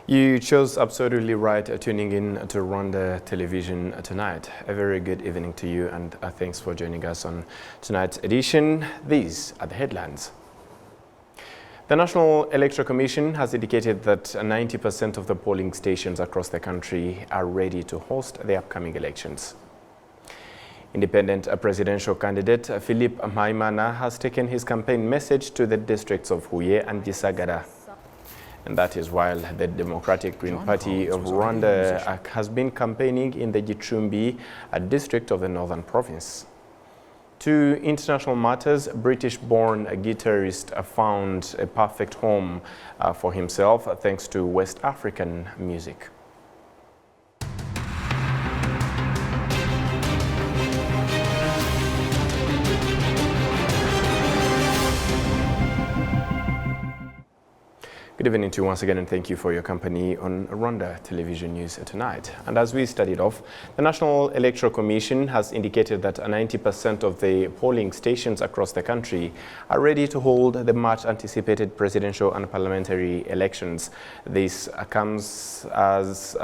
You chose absolutely right tuning in to Rwanda Television tonight. A very good evening to you, and thanks for joining us on tonight's edition. These are the headlines. The National Electoral Commission has indicated that 90% of the polling stations across the country are ready to host the upcoming elections. Independent presidential candidate Philip Mpayimana has taken his campaign message to the districts of Huye and Gisagara. And that is while the Democratic Green Party of Rwanda has been campaigning in the Gicumbi district of the Northern Province. To international matters, British-born guitarist found a perfect home for himself thanks to West African music. Good evening to you once again, and thank you for your company on Rwanda Television News tonight. And as we started off, the National Electoral Commission has indicated that 90% of the polling stations across the country are ready to hold the much anticipated presidential and parliamentary elections. This comes as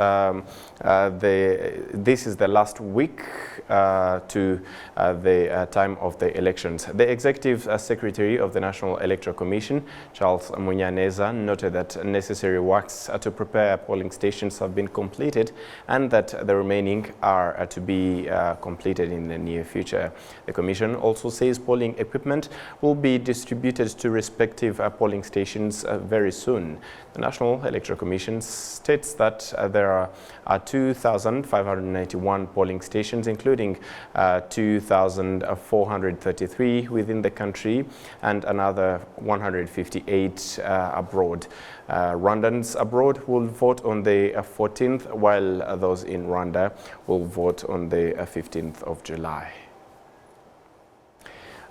this is the last week to the time of the elections. The Executive Secretary of the National Electoral Commission, Charles Munyaneza, noted that necessary works to prepare polling stations have been completed and that the remaining are to be completed in the near future. The Commission also says polling equipment will be distributed to respective polling stations very soon. The National Electoral Commission states that there are 2,591 polling stations, including 2,433 within the country and another 158 abroad. Rwandans abroad will vote on the 14th, while those in Rwanda will vote on the 15th of July.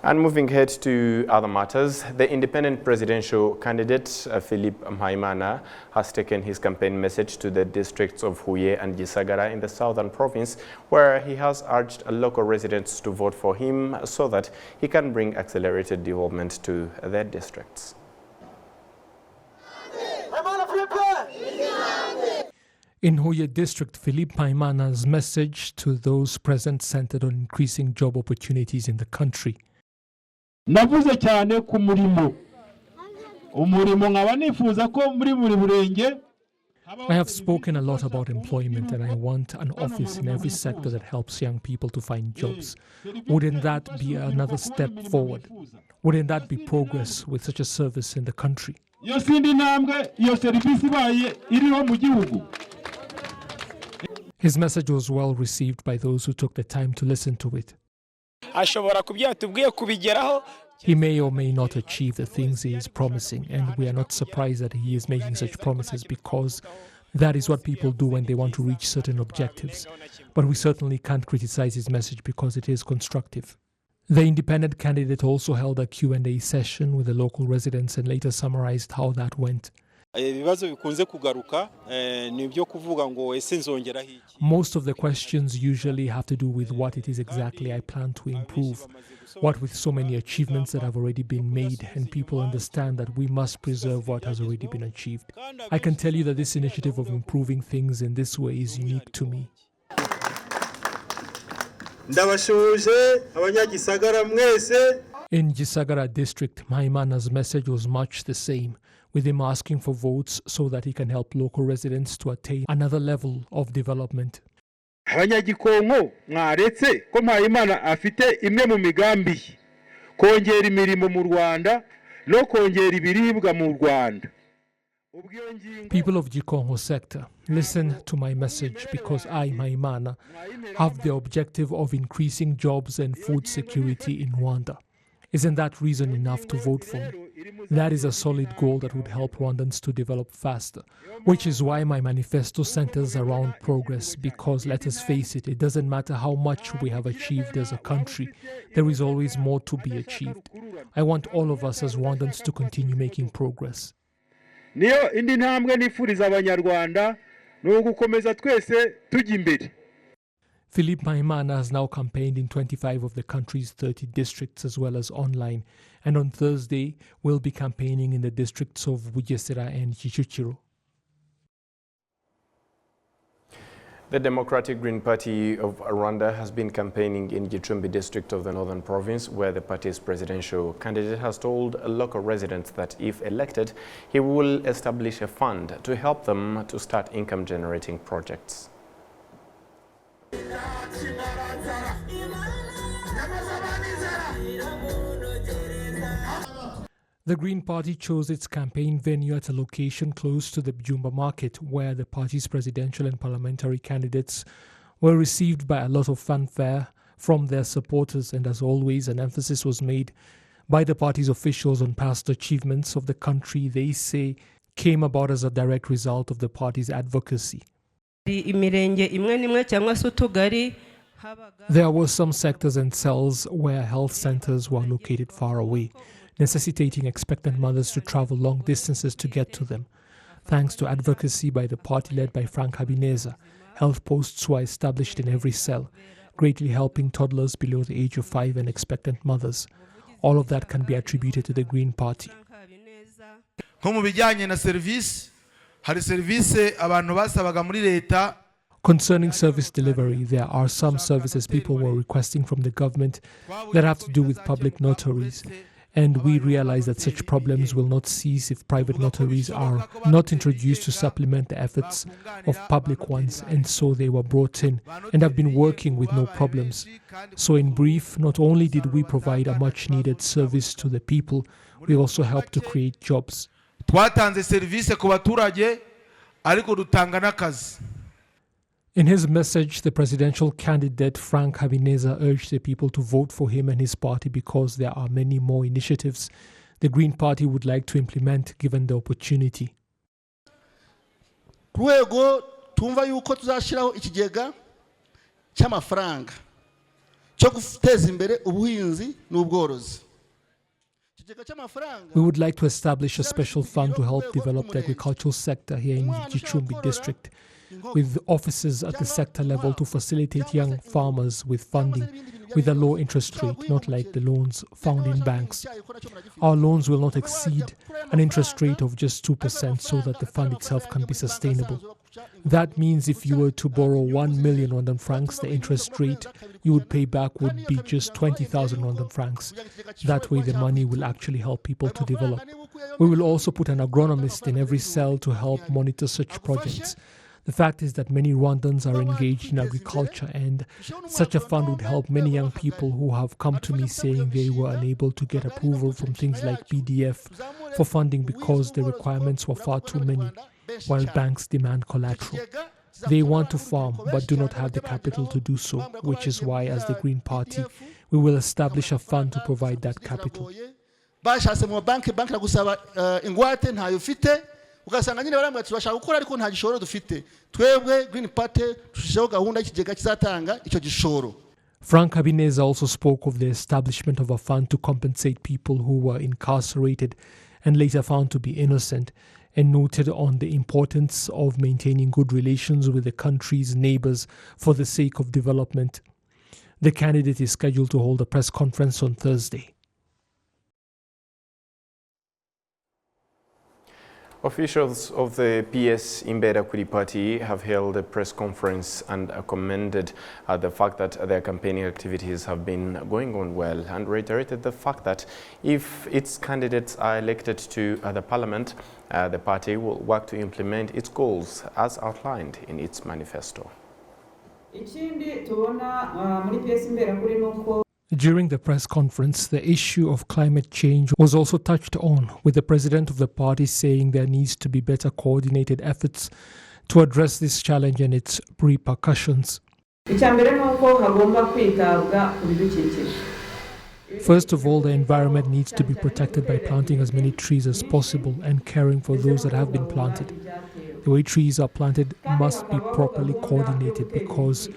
And moving ahead to other matters, the independent presidential candidate Philip Mpayimana has taken his campaign message to the districts of Huye and Gisagara in the Southern Province, where he has urged local residents to vote for him so that he can bring accelerated development to their districts. In Huye district, Philip Mpayimana's message to those present centered on increasing job opportunities in the country. Navuze cyane ku murimo nkaba nifuza ko muri buri burenge. I have spoken a lot about employment, and I want an office in every sector that helps young people to find jobs. Wouldn't that be another step forward? Wouldn't that be progress with such a service in the country? Iyo sindi ntambwe iyo serivisi ibaye iriho mu gihugu. His message was well received by those who took the time to listen to it. He may or may not achieve the things he is promising, and we are not surprised that he is making such promises because that is what people do when they want to reach certain objectives. But we certainly can't criticize his message because it is constructive. The independent candidate also held a Q&A session with the local residents and later summarized how that went. Most of the questions usually have to do with what it is exactly I plan to improve. What with so many achievements that have already been made, and people understand that we must preserve what has already been achieved. I can tell you that this initiative of improving things in this way is unique to me. In Gisagara district, Mpayimana's message was much the same, with him asking for votes so that he can help local residents to attain another level of development. Abanyagikonko mwaretse ko Mpayimana afite imwe mu migambi kongera imirimo mu Rwanda no kongera ibiribwa mu Rwanda. People of Gikonko sector, listen to my message because I, Mpayimana, have the objective of increasing jobs and food security in Rwanda. Isn't that reason enough to vote for me? That is a solid goal that would help Rwandans to develop faster, which is why my manifesto centers around progress, because let us face it, it doesn't matter how much we have achieved as a country, there is always more to be achieved. I want all of us as Rwandans to continue making progress. Niyo indi ntambwe nifuriza abanyarwanda ni ugukomeza twese tujya imbere. Philip Mpayimana has now campaigned in 25 of the country's 30 districts as well as online, and on Thursday will be campaigning in the districts of Bugesera and Kicukiro. The Democratic Green Party of Rwanda has been campaigning in Gicumbi district of the northern province, where the party's presidential candidate has told local residents that if elected, he will establish a fund to help them to start income-generating projects. The Green Party chose its campaign venue at a location close to the Byumba market, where the party's presidential and parliamentary candidates were received by a lot of fanfare from their supporters, and as always, an emphasis was made by the party's officials on past achievements of the country they say came about as a direct result of the party's advocacy. There were some sectors and cells where health centers were located far away, necessitating expectant mothers to travel long distances to get to them. Thanks to advocacy by the party led by Frank Habineza, health posts were established in every cell, greatly helping toddlers below the age of 5 and expectant mothers. All of that can be attributed to the Green Party. Concerning service delivery, there are some services people were requesting from the government that have to do with public notaries. And we realize that such problems will not cease if private notaries are not introduced to supplement the efforts of public ones, and so they were brought in and have been working with no problems. So in brief, not only did we provide a much needed service to the people, we also helped to create jobs. In his message, the presidential candidate Frank Habineza urged the people to vote for him and his party because there are many more initiatives the Green Party would like to implement given the opportunity. We would like to establish a special fund to help develop the agricultural sector here in Gicumbi district, with offices at the sector level to facilitate young farmers with funding with a low interest rate, not like the loans found in banks. Our loans will not exceed an interest rate of just 2% so that the fund itself can be sustainable. That means if you were to borrow 1 million Rwandan francs, the interest rate you would pay back would be just 20,000 Rwandan francs. That way the money will actually help people to develop. We will also put an agronomist in every cell to help monitor such projects. The fact is that many Rwandans are engaged in agriculture, and such a fund would help many young people who have come to me saying they were unable to get approval from things like PDF for funding because the requirements were far too many, while banks demand collateral. They want to farm but do not have the capital to do so, which is why, as the Green Party, we will establish a fund to provide that capital. Frank Habineza also spoke of the establishment of a fund to compensate people who were incarcerated and later found to be innocent, and noted on the importance of maintaining good relations with the country's neighbors for the sake of development. The candidate is scheduled to hold a press conference on Thursday. Officials of the PS Imberakuri party have held a press conference and commended the fact that their campaigning activities have been going on well, and reiterated the fact that if its candidates are elected to the parliament, the party will work to implement its goals as outlined in its manifesto. During the press conference, the issue of climate change was also touched on, with the president of the party saying there needs to be better coordinated efforts to address this challenge and its repercussions. First of all, the environment needs to be protected by planting as many trees as possible and caring for those that have been planted. The way trees are planted must be properly coordinated because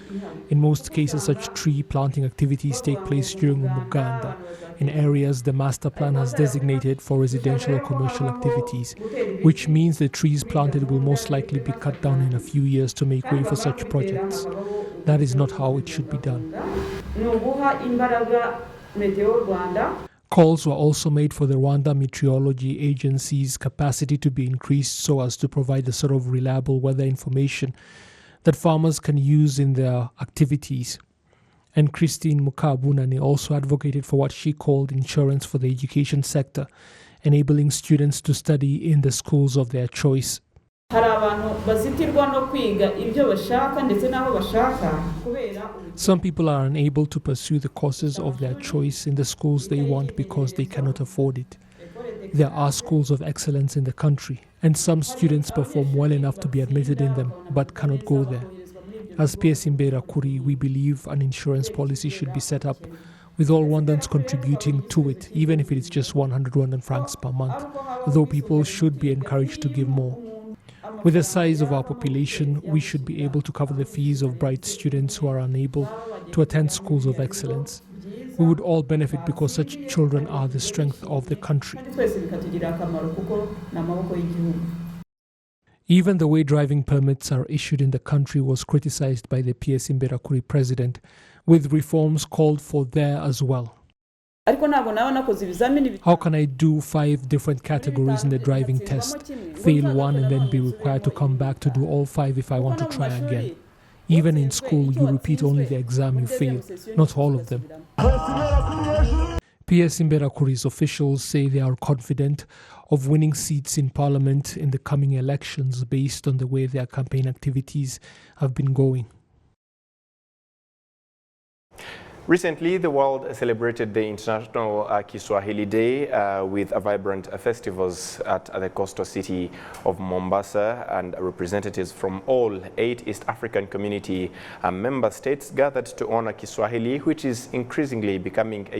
in most cases such tree planting activities take place during umuganda in areas the master plan has designated for residential or commercial activities, which means the trees planted will most likely be cut down in a few years to make way for such projects. That is not how it should be done. Calls were also made for the Rwanda Meteorology Agency's capacity to be increased so as to provide the sort of reliable weather information that farmers can use in their activities. And Christine Mukabunani also advocated for what she called insurance for the education sector, enabling students to study in the schools of their choice. Some people are unable to pursue the courses of their choice in the schools they want because they cannot afford it. There are schools of excellence in the country, and some students perform well enough to be admitted in them, but cannot go there. As PS Imberakuri, we believe an insurance policy should be set up, with all Rwandans contributing to it, even if it is just 100 Rwandan francs per month, though people should be encouraged to give more. With the size of our population, we should be able to cover the fees of bright students who are unable to attend schools of excellence. We would all benefit because such children are the strength of the country. Even the way driving permits are issued in the country was criticized by the PS Imberakuri president, with reforms called for there as well. How can I do 5 different categories in the driving test, fail one and then be required to come back to do all 5 if I want to try again? Even in school, you repeat only the exam you fail, not all of them. PS Imberakuri's officials say they are confident of winning seats in parliament in the coming elections based on the way their campaign activities have been going. Recently, the world celebrated the International Kiswahili Day with vibrant festivals at the coastal city of Mombasa, and representatives from all 8 East African community member states gathered to honor Kiswahili, which is increasingly becoming a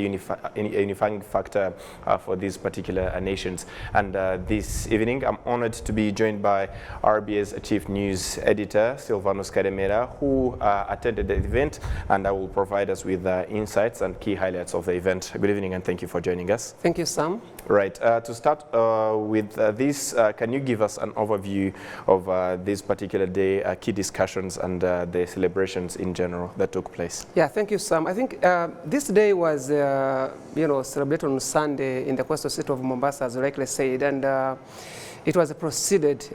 unifying factor for these particular nations. And this evening, I'm honored to be joined by RBA's Chief News Editor, Silvanus Kademera, who attended the event, and I will provide us with insights and key highlights of the event. Good evening and thank you for joining us. Thank you, Sam. Right, to start with this, can you give us an overview of this particular day, key discussions and the celebrations in general that took place? Yeah, thank you, Sam. I think this day was, celebrated on Sunday in the coastal city of Mombasa, as you rightly said, and it was preceded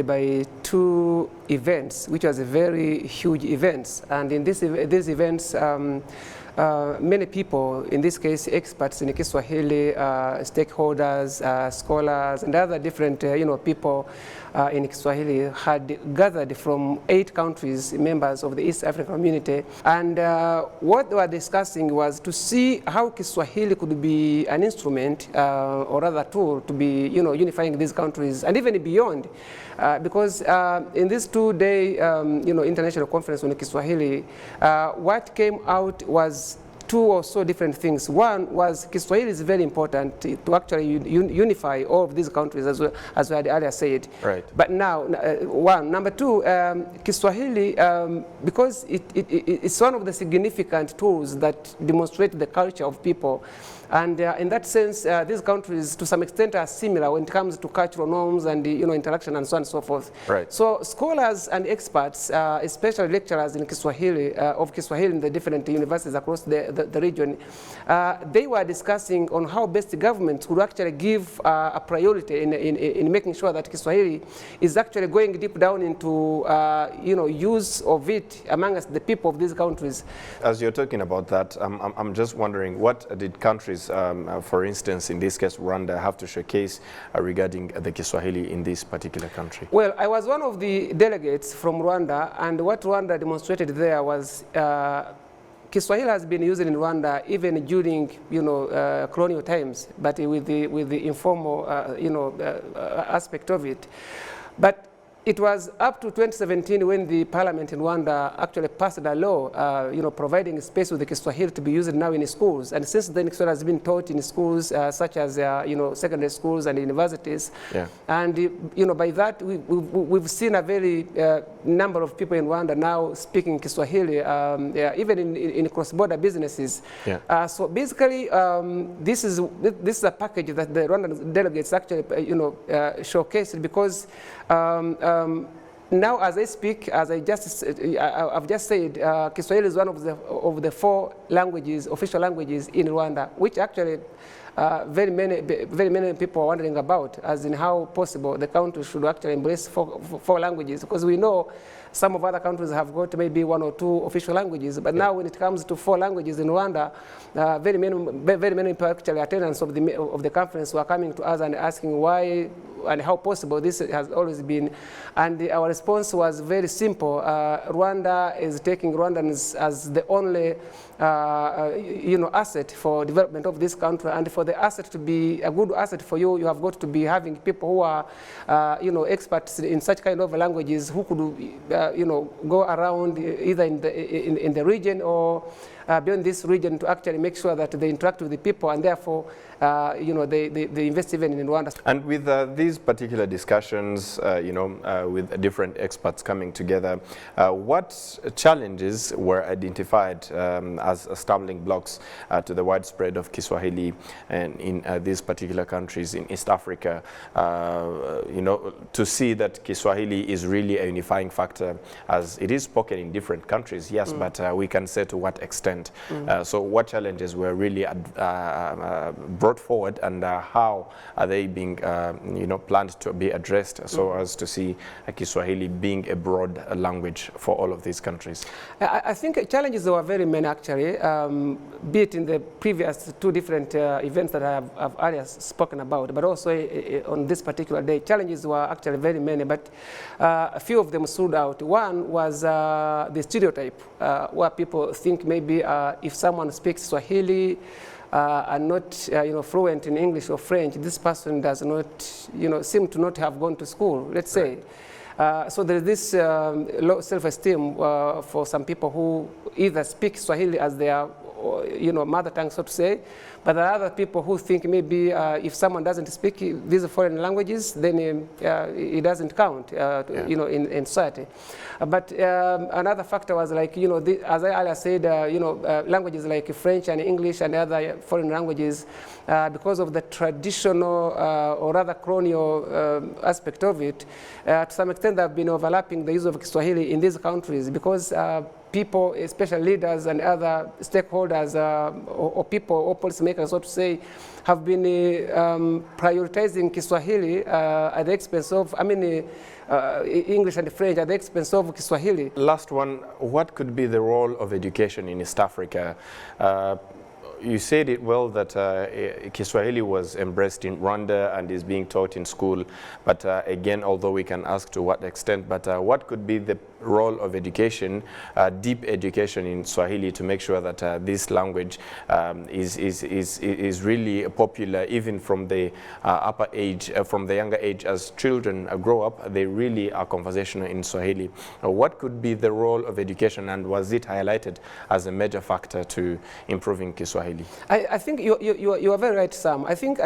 by 2 events, which was a very huge events. And in these events, many people, in this case experts in Kiswahili, stakeholders, scholars, and other different people in Kiswahili had gathered from 8 countries, members of the East African community. And what they were discussing was to see how Kiswahili could be an instrument, or rather tool, to be unifying these countries and even beyond. Because in this 2-day international conference on Kiswahili, what came out was 2 or so different things. One was Kiswahili is very important to actually unify all of these countries, as we had earlier said. Right. But now, one. Number 2, Kiswahili, because it's one of the significant tools that demonstrate the culture of people. And in that sense, these countries, to some extent, are similar when it comes to cultural norms and interaction and so on and so forth. Right. So scholars and experts, especially lecturers in Kiswahili, of Kiswahili in the different universities across the region, they were discussing on how best governments would actually give a priority in making sure that Kiswahili is actually going deep down into use of it amongst the people of these countries. As you're talking about that, I'm just wondering, what did countries, for instance, in this case, Rwanda, have to showcase regarding the Kiswahili in this particular country? Well, I was one of the delegates from Rwanda, and what Rwanda demonstrated there was Kiswahili has been used in Rwanda even during, colonial times, but with the informal, aspect of it. But it was up to 2017 when the parliament in Rwanda actually passed a law, providing space with the Kiswahili to be used now in schools. And since then, Kiswahili has been taught in schools such as, secondary schools and universities. Yeah. And, by that, we've seen a very number of people in Rwanda now speaking Kiswahili, even in cross-border businesses. Yeah. So basically, this is a package that the Rwandan delegates actually, showcased because now, as I speak, I've just said, Kiswahili is one of the 4 languages, official languages in Rwanda, which actually very many people are wondering about, as in how possible the country should actually embrace four languages, because we know some of other countries have got maybe 1 or 2 official languages, but now when it comes to 4 languages in Rwanda, very many people actually attendants of the conference were coming to us and asking why and how possible this has always been. And our response was very simple. Rwanda is taking Rwandans as the only asset for development of this country, and for the asset to be a good asset for you, you have got to be having people who are experts in such kind of languages, who could go around either in the region or beyond this region to actually make sure that they interact with the people, and therefore they invest even in Rwanda. And with these particular discussions, with different experts coming together, what challenges were identified as stumbling blocks to the widespread of Kiswahili and in these particular countries in East Africa, to see that Kiswahili is really a unifying factor, as it is spoken in different countries, yes, but we can say to what extent. So what challenges were really brought forward, and how are they being planned to be addressed so as to see Kiswahili being a broad language for all of these countries? I think challenges were very many actually, be it in the previous 2 different events that I have earlier spoken about, but also on this particular day. Challenges were actually very many, but a few of them stood out. One was the stereotype, where people think maybe if someone speaks Swahili and not fluent in English or French, this person does not seem to not have gone to school, let's say. So there is this low self-esteem for some people who either speak Swahili as their mother tongue, so to say, but there are other people who think maybe if someone doesn't speak these foreign languages, then it doesn't count, in society. But another factor was like, as I earlier said, languages like French and English and other foreign languages, because of the traditional or rather colonial aspect of it, to some extent they have been overlapping the use of Kiswahili in these countries, because people, especially leaders and other stakeholders or people or policymakers, so to say, have been prioritizing Kiswahili at the expense of, English and French at the expense of Kiswahili. Last one, what could be the role of education in East Africa? You said it well that Kiswahili was embraced in Rwanda and is being taught in school, but again, although we can ask to what extent, but what could be the role of education, deep education in Swahili, to make sure that this language is really popular even from the upper age, from the younger age, as children grow up, they really are conversational in Swahili. What could be the role of education, and was it highlighted as a major factor to improving Kiswahili? I think you are very right, Sam. I think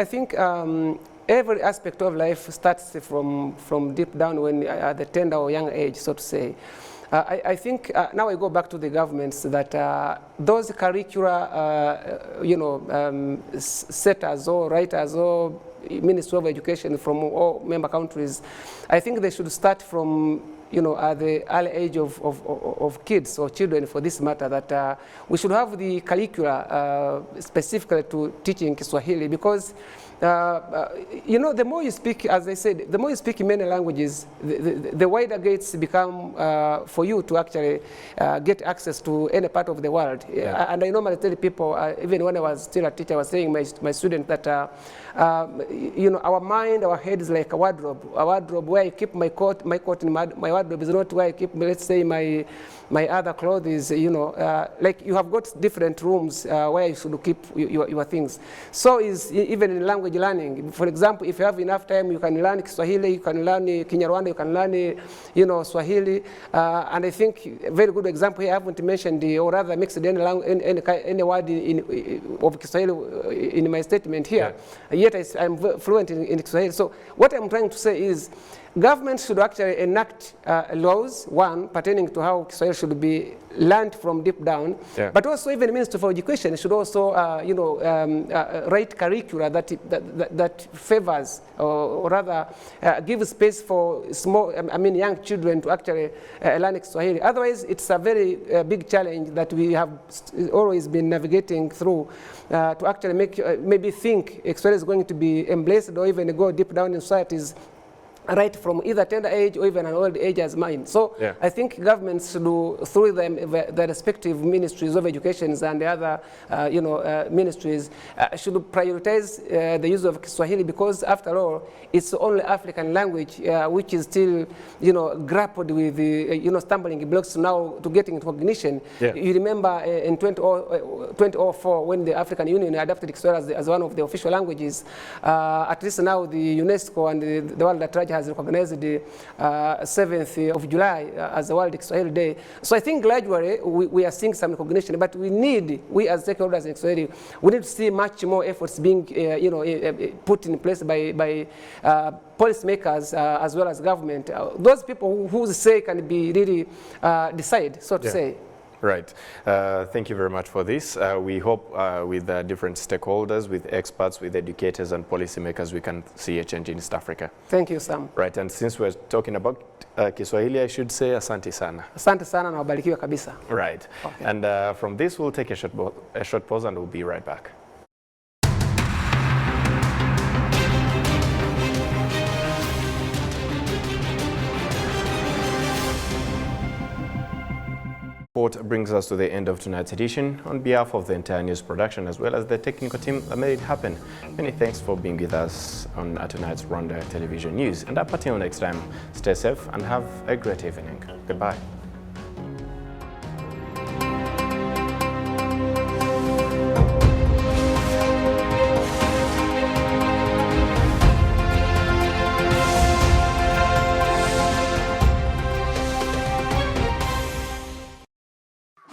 every aspect of life starts from deep down, when at the tender or young age, so to say. I think now I go back to the governments that those curricula, setters or writers or Ministry of Education from all member countries, I think they should start from at the early age of kids or children, for this matter, that we should have the curricula specifically to teaching Kiswahili, because the more you speak, as I said, the more you speak many languages, the wider gates become for you to actually get access to any part of the world. Yeah. And I normally tell people, even when I was still a teacher, I was saying my students that our mind, our head is like a wardrobe. A wardrobe where I keep my coat in my wardrobe is not where I keep, let's say, my other clothes. Like you have got different rooms where you should keep your things. So is even in language learning. For example, if you have enough time, you can learn Kiswahili, you can learn Kinyarwanda, you can learn Swahili. And I think a very good example here, I haven't mentioned or rather mixed any word of Kiswahili in my statement here. Yeah. Yet I'm fluent in Kiswahili. So what I'm trying to say is, government should actually enact laws, one, pertaining to how Kiswahili should be learned from deep down, but also even the Ministry for Education should also, write curricula that favors, or rather gives space for young children to actually learn Kiswahili. Otherwise, it's a very big challenge that we have always been navigating through to actually make, maybe think Kiswahili is going to be embraced or even go deep down in societies right from either tender age or even an old age as mine. So I think governments should do, through them, the respective ministries of education and the other ministries should prioritize the use of Kiswahili, because after all, it's the only African language which is still grappled with the stumbling blocks now to getting recognition. You remember in 2004 when the African Union adopted Kiswahili as one of the official languages, at least now the UNESCO and the World at Large has recognized the 7th of July as the World Kiswahili Day. So I think gradually we are seeing some recognition, but we as stakeholders in Kiswahili, we need to see much more efforts being put in place by policymakers as well as government. Those people whose say can be really decide, so to say. Right. Thank you very much for this. We hope with different stakeholders, with experts, with educators and policymakers, we can see a change in East Africa. Thank you, Sam. Right. And since we're talking about Kiswahili, I should say asante sana. Asante sana na wabarikiwe kabisa. Right. Okay. And from this, we'll take a short pause and we'll be right back. Sport brings us to the end of tonight's edition. On behalf of the entire news production as well as the technical team that made it happen, many thanks for being with us on tonight's Rwanda Television News. And up until next time, stay safe and have a great evening. Goodbye.